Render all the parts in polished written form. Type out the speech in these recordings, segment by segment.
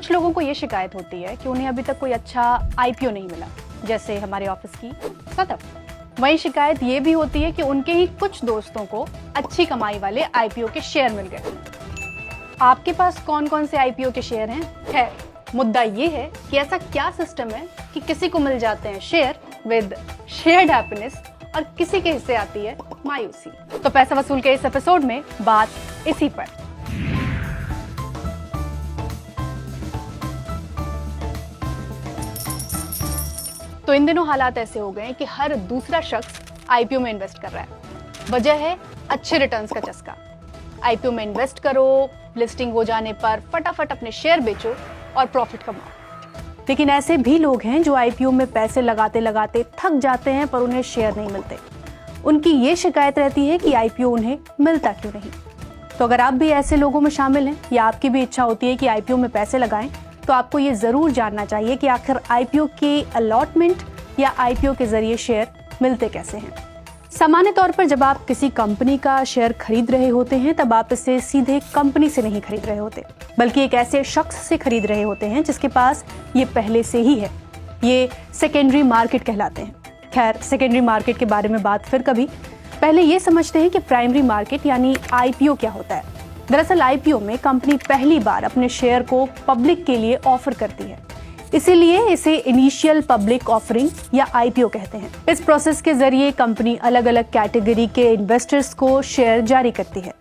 कुछ लोगों को ये शिकायत होती है कि उन्हें अभी तक कोई अच्छा आईपीओ नहीं मिला, जैसे हमारे ऑफिस की सतप। वहीं शिकायत ये भी होती है कि उनके ही कुछ दोस्तों को अच्छी कमाई वाले आईपीओ के शेयर मिल गए। आपके पास कौन कौन से आईपीओ के शेयर हैं? खैर, मुद्दा ये है कि ऐसा क्या सिस्टम है कि किसी को मिल जाते हैं शेयर विद शेयर्ड हैप्पीनेस और किसी के हिस्से आती है मायूसी। तो पैसा वसूल के इस एपिसोड में बात इसी पर। तो इन दिनों हालात ऐसे हो गए हैं कि हर दूसरा शख्स आईपीओ में इन्वेस्ट कर रहा है। वजह है अच्छे रिटर्न्स का चस्का। आईपीओ में इन्वेस्ट करो, लिस्टिंग हो जाने पर फटाफट अपने शेयर बेचो और प्रॉफिट कमाओ। लेकिन ऐसे भी लोग हैं जो आईपीओ में पैसे लगाते लगाते थक जाते हैं पर उन्हें शेयर नहीं मिलते। उनकी ये शिकायत रहती है कि आईपीओ उन्हें मिलता क्यों नहीं। तो अगर आप भी ऐसे लोगों में शामिल हैं या आपकी भी इच्छा होती है कि आईपीओ में पैसे लगाएं, तो आपको ये जरूर जानना चाहिए कि आखिर आईपीओ के अलॉटमेंट या आईपीओ के जरिए शेयर मिलते कैसे हैं। सामान्य तौर पर जब आप किसी कंपनी का शेयर खरीद रहे होते हैं तब आप इसे सीधे कंपनी से नहीं खरीद रहे होते, बल्कि एक ऐसे शख्स से खरीद रहे होते हैं जिसके पास ये पहले से ही है। ये सेकेंडरी मार्केट कहलाते हैं। खैर, सेकेंडरी मार्केट के बारे में बात फिर कभी। पहले ये समझते हैं कि प्राइमरी मार्केट यानी आईपीओ क्या होता है। दरअसल आईपीओ में कंपनी पहली बार अपने शेयर को पब्लिक के लिए ऑफर करती है, इसीलिए इसे इनिशियल पब्लिक ऑफरिंग या आईपीओ कहते हैं। इस प्रोसेस के जरिए कंपनी अलग अलग कैटेगरी के इन्वेस्टर्स को शेयर जारी करती है।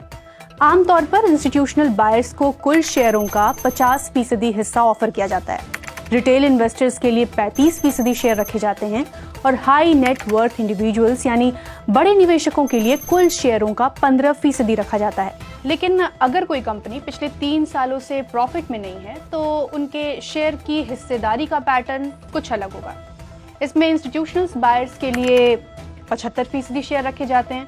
आमतौर पर इंस्टीट्यूशनल बायर्स को कुल शेयरों का 50% हिस्सा ऑफर किया जाता है। रिटेल इन्वेस्टर्स के लिए 35% शेयर रखे जाते हैं और हाई नेट वर्थ इंडिविजुअल्स यानी बड़े निवेशकों के लिए कुल शेयरों का 15% रखा जाता है। लेकिन अगर कोई कंपनी पिछले 3 सालों से प्रॉफिट में नहीं है तो उनके शेयर की हिस्सेदारी का पैटर्न कुछ अलग होगा। इसमें इंस्टीट्यूशनल बायर्स के लिए 75% शेयर रखे जाते हैं,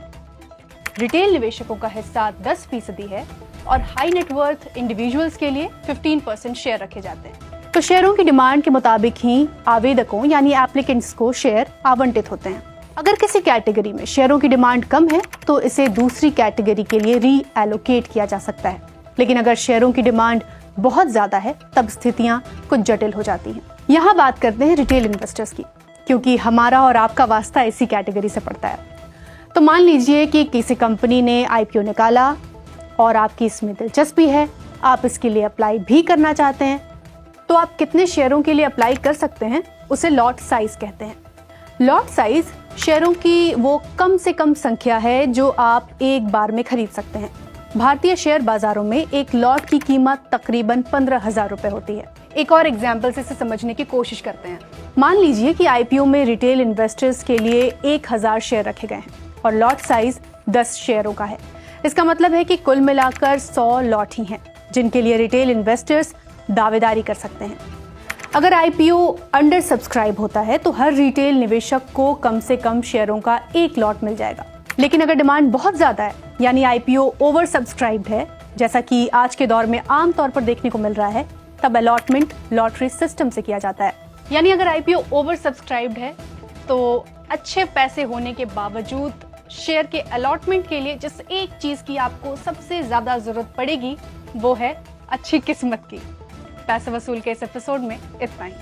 रिटेल निवेशकों का हिस्सा 10% है और हाई नेटवर्थ इंडिविजुअल्स के लिए 15% शेयर रखे जाते हैं। तो शेयरों की डिमांड के मुताबिक ही आवेदकों यानी एप्लीकेंट्स को शेयर आवंटित होते हैं। अगर किसी कैटेगरी में शेयरों की डिमांड कम है तो इसे दूसरी कैटेगरी के लिए री एलोकेट किया जा सकता है। लेकिन अगर शेयरों की डिमांड बहुत ज्यादा है तब स्थितियां कुछ जटिल हो जाती हैं। यहाँ बात करते हैं रिटेल इन्वेस्टर्स की, क्योंकि हमारा और आपका वास्ता इसी कैटेगरी से पड़ता है। तो मान लीजिए कि किसी कंपनी ने आईपीओ निकाला और आपकी इसमें दिलचस्पी है, आप इसके लिए अप्लाई भी करना चाहते हैं, तो आप कितने शेयरों के लिए अप्लाई कर सकते हैं उसे लॉट साइज कहते हैं। लॉट साइज शेयरों की वो कम से कम संख्या है जो आप एक बार में खरीद सकते हैं। भारतीय शेयर बाजारों में एक लॉट की कीमत तकरीबन 15,000 रुपए होती है। एक और एग्जाम्पल से इसे समझने की कोशिश करते हैं। मान लीजिए कि आईपीओ में रिटेल इन्वेस्टर्स के लिए 1000 शेयर रखे गए हैं और लॉट साइज 10 शेयरों का है। इसका मतलब है कि कुल मिलाकर 100 लॉट ही हैं जिनके लिए रिटेल इन्वेस्टर्स दावेदारी कर सकते हैं। अगर आईपीओ अंडर सब्सक्राइब होता है तो हर रिटेल निवेशक को कम से कम शेयरों का एक लॉट मिल जाएगा। लेकिन अगर डिमांड बहुत ज्यादा है यानी आईपीओ ओवर सब्सक्राइब्ड है, जैसा कि आज के दौर में आमतौर पर देखने को मिल रहा है, तब अलॉटमेंट लॉटरी सिस्टम से किया जाता है। यानी अगर आईपीओ ओवर सब्सक्राइब्ड है तो अच्छे पैसे होने के बावजूद शेयर के अलॉटमेंट के लिए जिस एक चीज की आपको सबसे ज्यादा जरूरत पड़ेगी वो है अच्छी किस्मत की। पैसा वसूल के इस एपिसोड में इतना ही।